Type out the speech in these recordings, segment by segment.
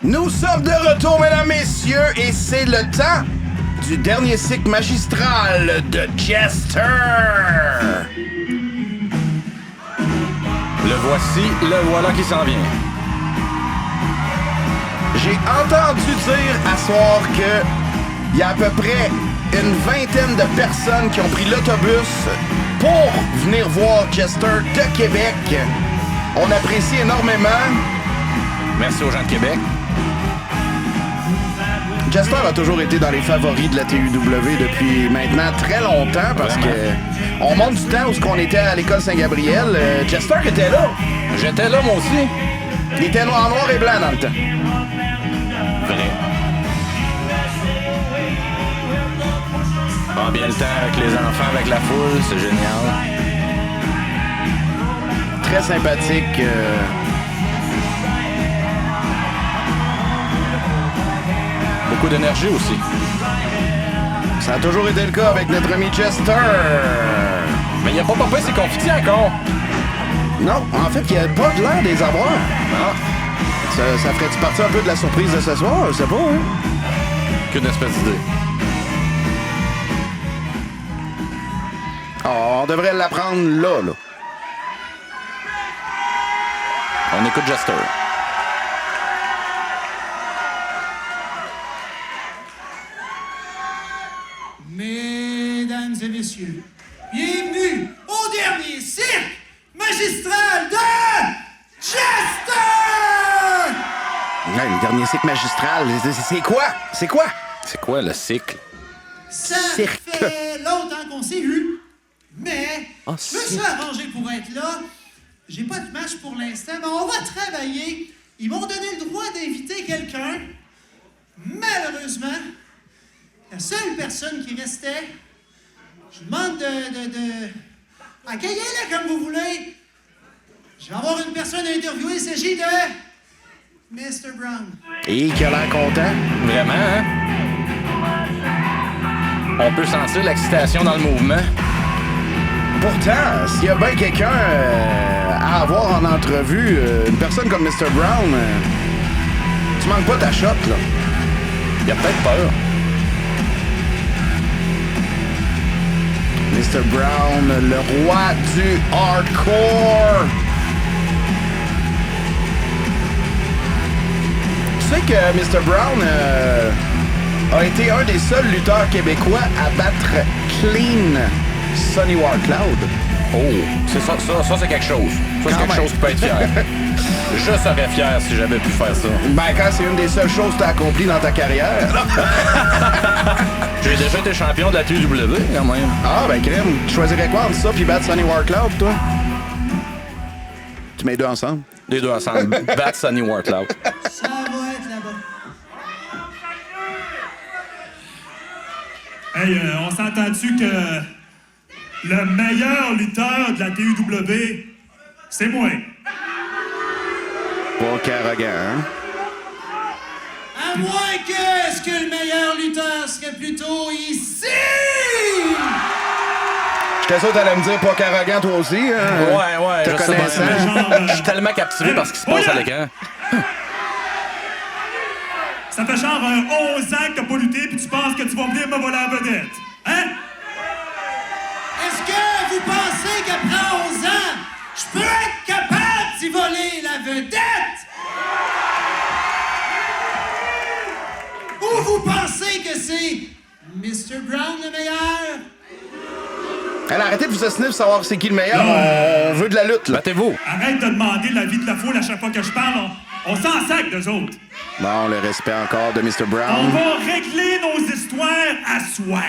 Nous sommes de retour, mesdames, messieurs, et c'est le temps du dernier cycle magistral de Jester. Le voici, le voilà qui s'en vient. J'ai entendu dire à soir que il y a à peu près une vingtaine de personnes qui ont pris l'autobus pour venir voir Jester de Québec. On apprécie énormément. Merci aux gens de Québec. Jester a toujours été dans les favoris de la TUW depuis maintenant très longtemps parce que on monte du temps où on était à l'école Saint-Gabriel. Jester était là. J'étais là, moi aussi. Il était noir et blanc dans le temps. Vrai. Prends bien le temps avec les enfants, avec la foule, c'est génial. Très sympathique. Beaucoup d'énergie aussi. Ça a toujours été le cas avec notre ami Jester. Mais il a pas popé ses confitis encore. Non, en fait, il n'y a pas de l'air des avoir. Ah, Ça ferait-tu partie un peu de la surprise de ce soir? Je sais pas, hein? qu'une espèce d'idée. Oh, on devrait l'apprendre là. On écoute Jester. Mesdames et messieurs, bienvenue au dernier cirque magistral de Jester! Ouais, le dernier cycle magistral, c'est quoi? C'est quoi? C'est quoi le cycle? Ça Cirque. fait longtemps qu'on s'est vu, mais Ah, je me suis arrangé pour être là. J'ai pas de match pour l'instant, mais on va travailler. Ils m'ont donné le droit d'inviter quelqu'un. Malheureusement, la seule personne qui restait, je demande de... Accueillez-la comme vous voulez. Je vais avoir une personne à interviewer. Il s'agit de... Mr. Brown. Et qui a l'air content. Vraiment, hein? On peut sentir l'excitation dans le mouvement. Pourtant, s'il y a bien quelqu'un à avoir en entrevue, une personne comme Mr. Brown, tu manques pas ta shot, là. Il a peut-être peur. Mr. Brown, le roi du hardcore. Tu sais que Mr. Brown a été un des seuls lutteurs québécois à battre clean Sonny Warcloud. Oh, c'est ça c'est quelque chose. Ça, c'est Quand quelque même. chose qui peut être fier. Je serais fier si j'avais pu faire ça. Ben, quand c'est une des seules choses que tu as accomplies dans ta carrière. J'ai déjà été champion de la TUW, quand même. Ah, ben, crème, tu choisirais quoi entre ça puis battre Sonny Warcloud, toi? Tu mets les deux ensemble? Les deux ensemble. Battre Sonny Warcloud. Ça va être là-bas. Hey, on s'entend-tu que le meilleur lutteur de la TUW, c'est moi? Pas qu'arrogant, hein? À moins que, est-ce que le meilleur lutteur serait plutôt ici? J'étais sûr que t'allais me dire pas qu'arrogant, toi aussi, hein? Ouais, Te je sais connaissant. pas. Genre, Je suis tellement captivé par ce qui se passe à l'écran. Ça fait genre 11 ans que t'as pas lutté puis tu penses que tu vas venir me voler la vedette. Hein? Est-ce que vous pensez qu'après 11 ans, je peux être capable d'y voler la vedette? Ou vous pensez que c'est Mr. Brown le meilleur? Alors, arrêtez de vous assiner pour savoir c'est qui le meilleur. Non. On veut de la lutte, là. Battez-vous. Arrête de demander l'avis de la foule à chaque fois que je parle. On s'en sac d'eux autres. Bon, le respect encore de Mr. On Brown. va régler nos histoires à soir.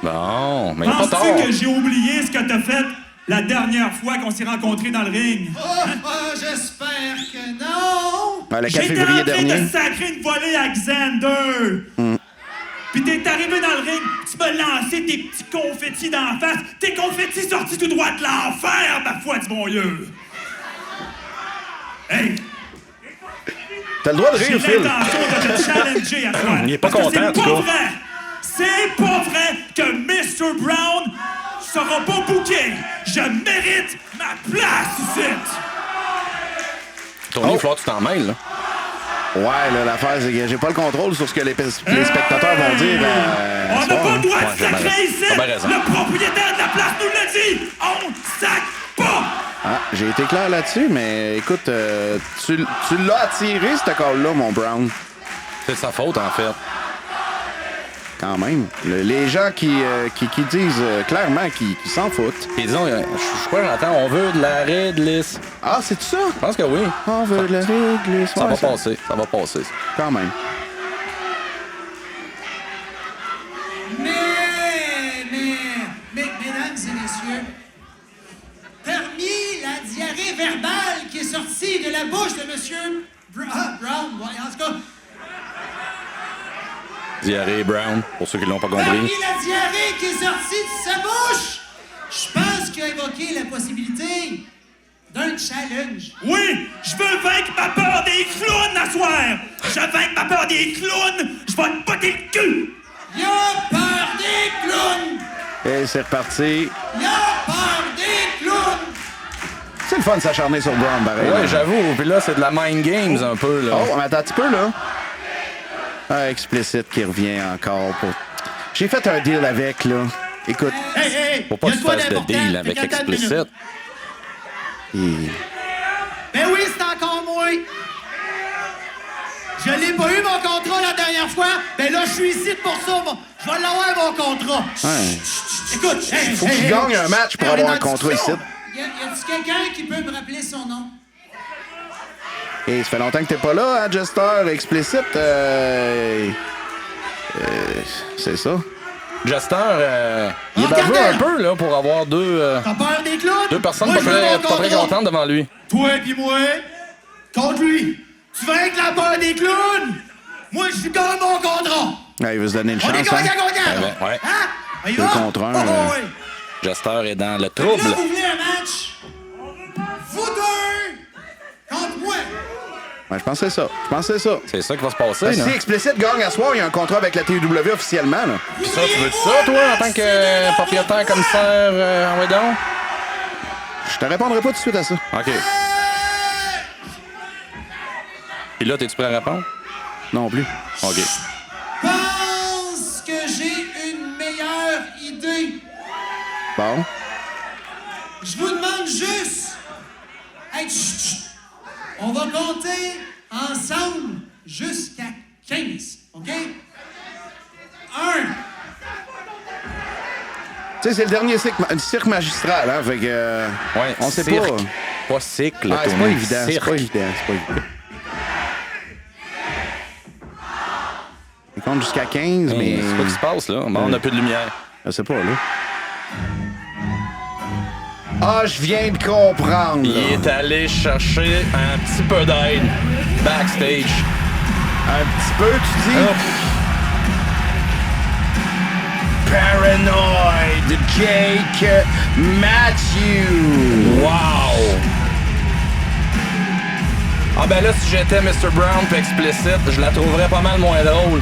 Bon, mais il a pas tort. Penses-tu que j'ai oublié ce que t'as fait la dernière fois qu'on s'est rencontrés dans le ring? J'espère que non! Le 4 J'étais février en train dernier. de sacrer une volée à Xander. Puis t'es arrivé dans le ring, tu m'as lancé tes petits confettis d'en face. Tes confettis sortis tout droit de l'enfer, ma foi du bon Dieu. Hey, T'as le droit de j'ai rire, Phil. l'intention de te challenger à toi. Il est pas Parce que content, en tout c'est pas cas. vrai. C'est pas vrai que Mr. Brown sera pas booké. Je mérite ma place ici. Tony, il faut que tu t'en mêles, là. Ouais, là, l'affaire, c'est que j'ai pas le contrôle sur ce que les spectateurs vont dire. On n'a pas le droit de j'ai bien sacrer raison. ici! T'as bien raison. Le propriétaire de la place nous l'a dit! On sac pas! Ah, j'ai été clair là-dessus, mais écoute, tu l'as attiré, ce call-là, mon Brown. C'est sa faute, en fait. Quand même. Les gens qui disent clairement qu'ils s'en foutent. Et disons, je crois que j'entends, on veut de la réglisse. Ah, c'est ça? Je pense que oui. On veut de la réglisse. Ça Ouais, va passer, ça va passer. Quand même. Mesdames et messieurs, parmi la diarrhée verbale qui est sortie de la bouche de Monsieur Brown, ouais, en tout cas, Diarrhée Brown, pour ceux qui l'ont pas parmi compris. la diarrhée qui est sortie de sa bouche, je pense qu'il a évoqué la possibilité d'un challenge. Oui, je veux vaincre ma peur des clowns à soir! Je vaincre ma peur des clowns! Je vais te botter le cul! Il a peur des clowns! Et c'est reparti. Il a peur des clowns! C'est le fun de s'acharner sur Brown, pareil. Ouais, j'avoue. Puis là, c'est de la mind games un peu, là. Oh, mais attends un petit peu, là. Ah, explicite qui revient encore. J'ai fait un deal avec, là. Écoute. Hey! Faut pas y a que tu quoi fasses de d'important? deal avec Fait qu'attends une minute. explicite. Ben oui, c'est encore moi! Je l'ai pas eu, mon contrat, la dernière fois. Ben là, je suis ici pour ça, moi. Je vais l'avoir, mon contrat. Ouais. Écoute, Faut qu'il gagne un match pour avoir un contrat ici. Y a-tu quelqu'un qui peut me rappeler son nom? Et ça fait longtemps que t'es pas là, hein, Jester, explicite. C'est ça. Jester, il est baveux regardez! un peu, là, pour avoir deux T'as peur des clowns? personnes Moi, pas je veux mon très contrat. contentes devant lui. Toi pis moi, contre lui. Tu vas avec la peur des clowns? Moi, je gagne mon contrat. Ouais, il veut se donner une On est chance, hein. gagnant! Ouais. Hein? On y va? Deux contre un, ouais. Jester est dans le Là, trouble. vous voulez un match? Vous deux contre moi. Ouais, je pense que c'est ça. C'est ça qui va se passer, Parce que là. si Explicite gagne à soir, il y a un contrat avec la TUW officiellement, là. Puis ça, tu veux ça, toi, en tant que propriétaire, commissaire, en donc? Je te répondrai pas tout de suite à ça. OK. Puis là, t'es-tu prêt à répondre? Non plus. OK. Je pense que j'ai une meilleure idée. Bon. Je vous demande juste... Hey, chut, chut. On va compter ensemble jusqu'à 15, OK? 1. Tu sais, c'est le dernier cirque magistral, hein, fait que... Ouais, on sait cirque. pas. Pas cycle, Ah, c'est Tony. pas évident, c'est Cirque. pas évident. Il compte jusqu'à 15, mais... Hey, c'est quoi qui se passe, là? Bon, on n'a plus de lumière. Je sais pas, là. Ah, je viens de comprendre, Il là. est allé chercher un petit peu d'aide backstage. Un petit peu, tu dis? Hop. Paranoid Jake Matthews. Wow! Ah ben là, si j'étais Mr. Brown puis explicite, je la trouverais pas mal moins drôle.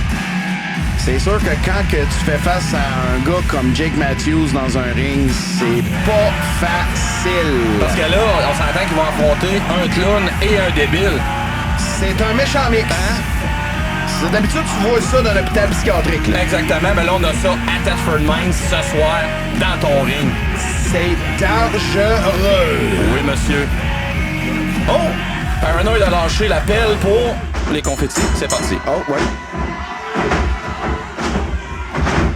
C'est sûr que quand que tu fais face à un gars comme Jake Matthews dans un ring, c'est pas facile. Parce que là, on s'entend qu'ils vont affronter un clown et un débile. C'est un méchant mix. D'habitude, tu vois ça dans l'hôpital psychiatrique, là. Exactement, mais là, on a ça à Thetford Mines ce soir, dans ton ring. C'est dangereux. Oui, monsieur. Oh! Paranoid a lâché l'appel pour les confettis. C'est parti. Oh, ouais.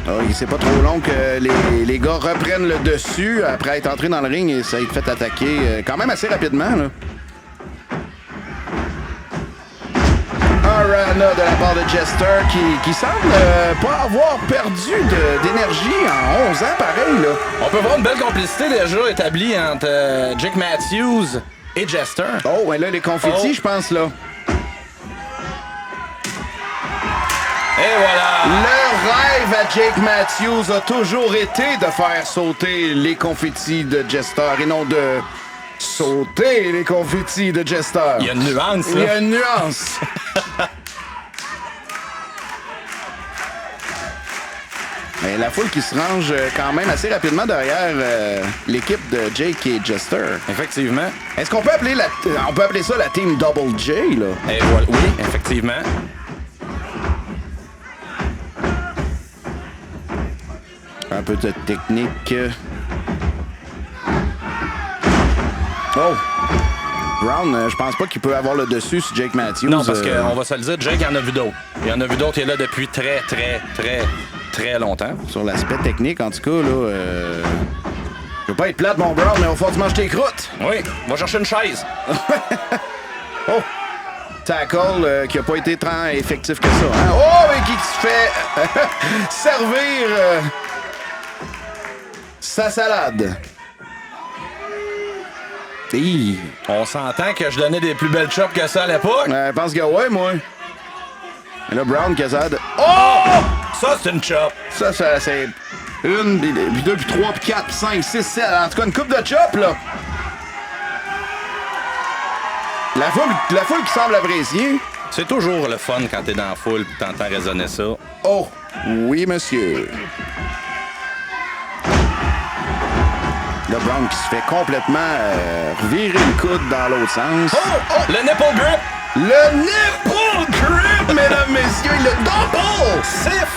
Oh, c'est pas trop long que les gars reprennent le dessus après être entrés dans le ring et ça a été fait attaquer quand même assez rapidement, là. Arana de la part de Jester qui semble pas avoir perdu d'énergie en 11 ans, pareil, là. On peut voir une belle complicité déjà établie entre Jake Matthews et Jester. Oh, ouais, là, les confettis, Oh. je pense, là. Et voilà! Le rêve à Jake Matthews a toujours été de faire sauter les confettis de Jester et non de sauter les confettis de Jester. Il y a une nuance, Il y là. a une nuance. Mais Mais la foule qui se range quand même assez rapidement derrière l'équipe de Jake et Jester. Effectivement. Est-ce qu'on peut appeler on peut appeler ça la team Double J, là? Et voilà, oui, effectivement. Un peu de technique. Oh! Brown, je pense pas qu'il peut avoir le dessus sur Jake Matthews. Non, parce qu'on va se le dire, Jake en a vu d'autres. Il en a vu d'autres, il est là depuis très, très, très, très longtemps. Sur l'aspect technique, en tout cas, là... Je veux pas être plate, mon Brown, mais au fond, tu manges tes croûtes. Oui, va chercher une chaise. Oh! Tackle qui a pas été tant effectif que ça. Hein? Oh, et qui se fait servir sa salade. Hi. On s'entend que je donnais des plus belles chops que ça à l'époque. Je pense que ouais, moi. Et là, Brown, que ça... Oh! Ça, c'est une chop. Ça, c'est... Une, puis deux, puis trois, puis quatre, puis cinq, six, sept. En tout cas, une coupe de chop, là. La foule qui semble apprécier. C'est toujours le fun quand t'es dans la foule et t'entends résonner ça. Oh, oui, monsieur. Là, Brown qui se fait complètement virer le coude dans l'autre sens. Oh! Le nipple grip! Le nipple grip, mesdames, messieurs, le double! Sif!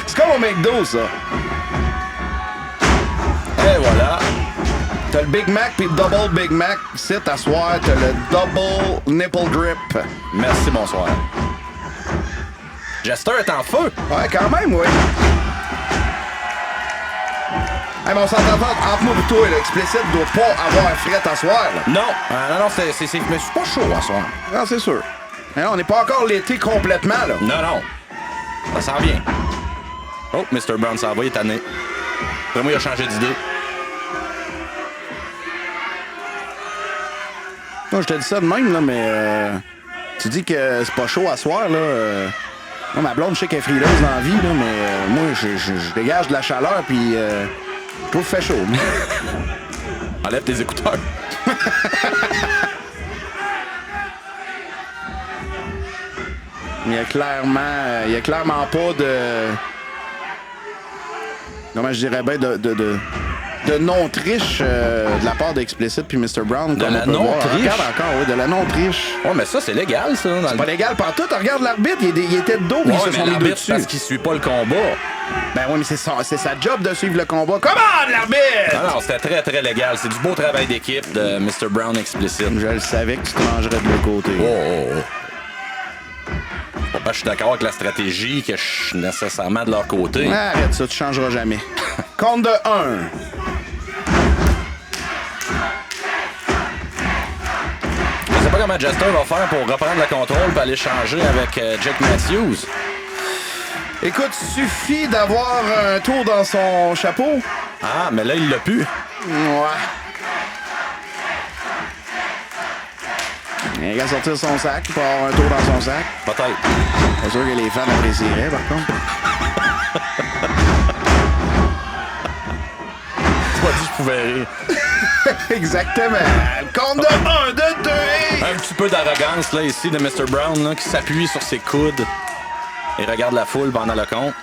C'est comme au McDo, ça. Et voilà. T'as le Big Mac puis le Double Big Mac. Ici, t'asseoir, t'as le Double Nipple Grip. Merci, bonsoir. Jester est en feu. Ouais, quand même, oui. Hey, mais on s'entend pas entre moi et toi, là. Explicite doit pas avoir fret à soir, là. Non, non, mais c'est pas chaud à soir. Non, c'est sûr. Mais là, on n'est pas encore l'été complètement, là. Non. Ça s'en vient. Oh, Mr. Brown s'en va, il est tanné. Après moi, il a changé d'idée. Non, je te dis ça de même, là, mais tu dis que c'est pas chaud à soir, là. Moi, ma blonde, je sais qu'elle est frileuse dans la vie, là, mais moi, je dégage de la chaleur, puis je trouve qu'il fait chaud. Enlève tes écouteurs. Il y a clairement pas de... Comment je dirais bien, de non-triche de la part d'Explicit puis Mr. Brown. De la non-triche? Regarde encore, oui, de la non-triche. Ouais, mais ça, c'est légal, ça. C'est pas légal partout. Regarde l'arbitre, il était de dos, puis ils se sont mis deux dessus. Parce qu'il suit pas le combat. Ben oui, mais c'est sa job de suivre le combat. Comment, l'arbitre? Non, c'était très, très légal. C'est du beau travail d'équipe de Mr. Brown Explicit. Je le savais que tu te mangerais de l'autre côté. Oh. Pas parce que je suis d'accord avec la stratégie que je suis nécessairement de leur côté. Arrête ça, tu changeras jamais. Compte de 1. Je sais pas comment Jester va faire pour reprendre le contrôle et aller changer avec Jake Matthews. Écoute, suffit d'avoir un tour dans son chapeau. Ah, mais là, il l'a plus. Ouais. Il va sortir son sac pour avoir un tour dans son sac. Peut-être. C'est sûr que les fans apprécieraient, par contre. Tu m'as dit que je pouvais rire. Exactement. Compte de 1, de 2 et... Un petit peu d'arrogance, là, ici, de Mr. Brown, là, qui s'appuie sur ses coudes et regarde la foule pendant le compte.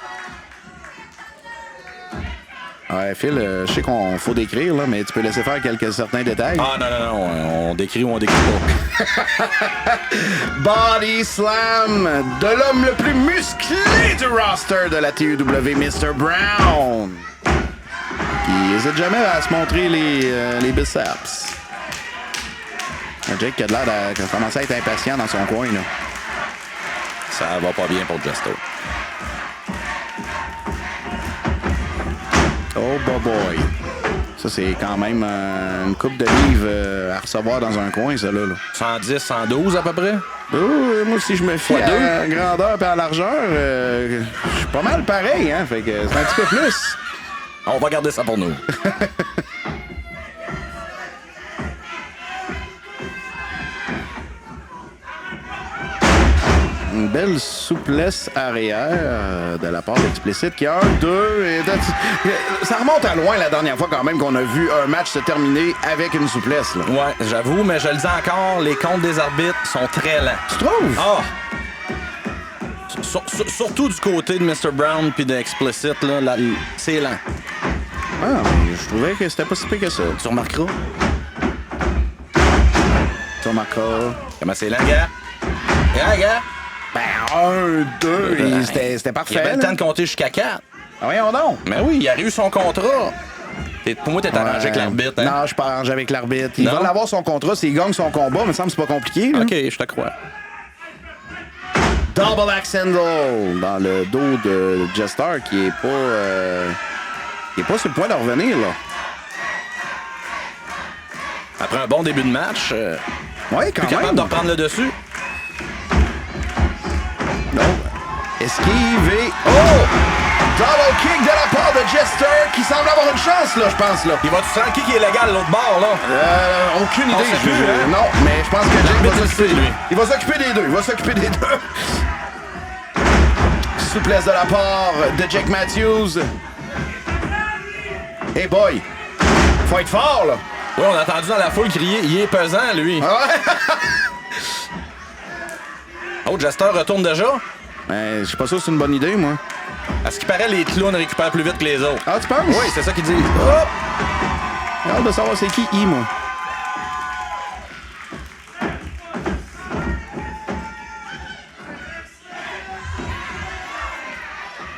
Ouais, Phil, je sais qu'on faut décrire, là, mais tu peux laisser faire certains détails. Ah, non. On décrit ou on décrit pas. Body slam de l'homme le plus musclé du roster de la TUW, Mr. Brown. Qui n'hésite jamais à se montrer les biceps. Jake a l'air de commencer à être impatient dans son coin, là. Ça va pas bien pour Jester. Oh, boy. Ça, c'est quand même une coupe de livres à recevoir dans un coin, ça, là. 110, 112 à peu près? Moi, si je me fie à la grandeur et à la largeur, je suis pas mal pareil, hein. Fait que c'est un petit peu plus. On va garder ça pour nous. Une belle souplesse arrière de la part d'Explicit qui a 1, 2 et... Ça remonte à loin la dernière fois quand même qu'on a vu un match se terminer avec une souplesse, là. Ouais, j'avoue, mais je le dis encore, les comptes des arbitres sont très lents. Tu trouves? Ah! Surtout du côté de Mr. Brown puis d'Explicit, là, c'est lent. Ah, je trouvais que c'était pas si pire que ça. Tu remarqueras. Tu remarqueras. Comment c'est lent, gars? Gars? Ben, 1, 2, c'était parfait. Il avait le là. temps de compter jusqu'à 4. Ah, voyons donc. Mais oui, il a eu son contrat. Pour moi, t'es arrangé avec l'arbitre, hein? Non, je suis pas arrangé avec l'arbitre. Il Non? va l'avoir son contrat s'il gagne son combat, mais ça me semble que c'est pas compliqué. Là. OK, je te crois. Double axe handle dans le dos de Jester qui est pas sur le point de revenir, là. Après un bon début de match, Ouais, quand plus capable même. de reprendre le dessus. Non. Esquive et... Oh! Double kick de la part de Jester qui semble avoir une chance, là, je pense, là. Il va-tu sentir qui est légal l'autre bord, là? Aucune On idée. sait plus, hein? Non, mais je pense que Jake L'arbitre va le s'occuper sait, lui. Il va s'occuper des deux. Il va s'occuper des deux. Souplesse de la part de Jake Matthews. Hey boy, faut être fort, là. Oui, on a entendu dans la foule crier, il est pesant, lui. Oh, Jester retourne déjà. Ben, je suis pas sûr que c'est une bonne idée, moi. À ce qui paraît, les clowns récupèrent plus vite que les autres. Ah, tu penses? Oui, c'est ça qu'ils disent. Hop! J'ai hâte de savoir c'est qui I, moi.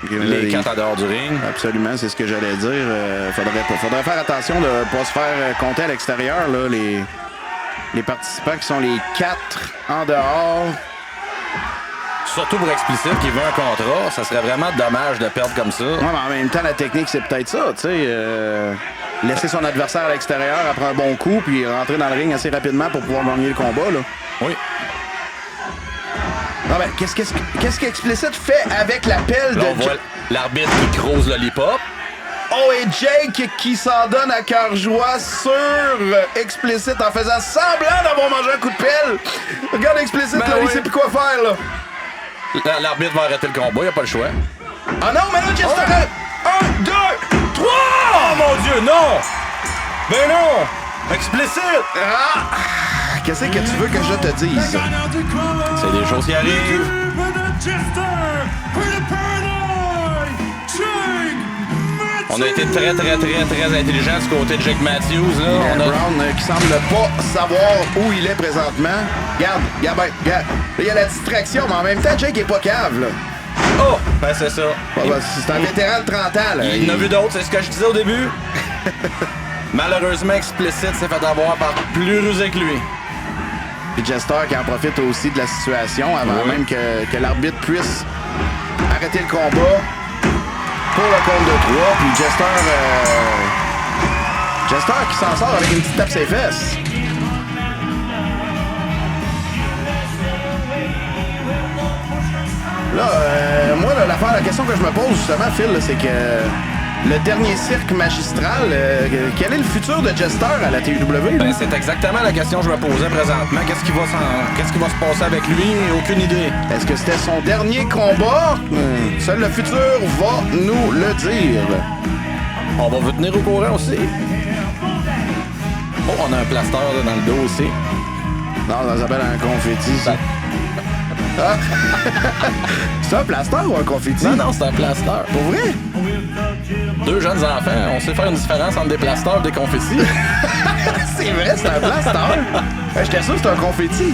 Les quatre en dehors du ring. Absolument, c'est ce que j'allais dire. Faudrait faire attention de ne pas se faire compter à l'extérieur, là, les participants qui sont les 4 en dehors. Surtout pour Explicit qui veut un contrat, ça serait vraiment dommage de perdre comme ça. Ouais, mais en même temps, la technique, c'est peut-être ça, tu sais. Laisser son adversaire à l'extérieur après un bon coup, puis rentrer dans le ring assez rapidement pour pouvoir gagner le combat, là. Oui. Non, ben, qu'est-ce qu'Explicit fait avec l'appel Là, on de... voit l'arbitre qui crouse Lollipop. Oh, et Jake qui s'en donne à cœur joie sur Explicit en faisant semblant d'avoir mangé un coup de pelle. Regarde Explicit, Ben là, oui. il sait plus quoi faire, là. L'arbitre va arrêter le combat, il a pas le choix. Ah non, mais là, Jester... 1, 2, 3! Oh mon Dieu, non! Ben non! Explicit! Ah! Qu'est-ce que tu veux que je te dise? C'est des choses qui arrivent. On a été très intelligent du côté de Jake Matthews. Là. On a... Brown qui semble pas savoir où il est présentement. Regarde. Là, il y a la distraction, mais en même temps, Jake est pas cave, là. Oh! Ben c'est ça. C'est un vétéran de 30 ans, là. Il en a vu d'autres, c'est ce que je disais au début. Malheureusement, Explicit s'est fait avoir par plus rusé que lui. Puis Jester qui en profite aussi de la situation avant même que l'arbitre puisse arrêter le combat pour le compte de 3. Puis Jester qui s'en sort avec une petite tape ses fesses. Là, moi, là, la question que je me pose justement, Phil, là, c'est que le dernier cirque magistral, quel est le futur de Jester à la TUW? Ben, c'est exactement la question que je me posais présentement. Qu'est-ce qui va se passer avec lui? Aucune idée. Est-ce que c'était son dernier combat? Seul le futur va nous le dire. On va vous tenir au courant aussi. Oh, on a un plaster là, dans le dos aussi. Non, ça s'appelle un confetti, ça. Ah. C'est un plaster ou un confetti? Non, c'est un plaster. Pour vrai? Deux jeunes enfants, on sait faire une différence entre des plasters et des confettis. C'est vrai, c'est un plaster. J'étais sûr que c'est un confetti.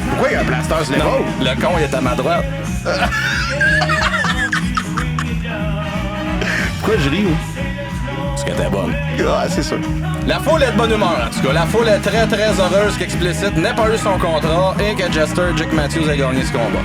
Pourquoi il y a un plaster sur l'épaule? Le con, il est à ma droite. Pourquoi je ris, moi? Parce qu'elle était bonne. Ah, c'est sûr. La foule est de bonne humeur, en tout cas. La foule est très heureuse qu'Explicit n'ait pas eu son contrat et que Jake Matthews ait gagné ce combat.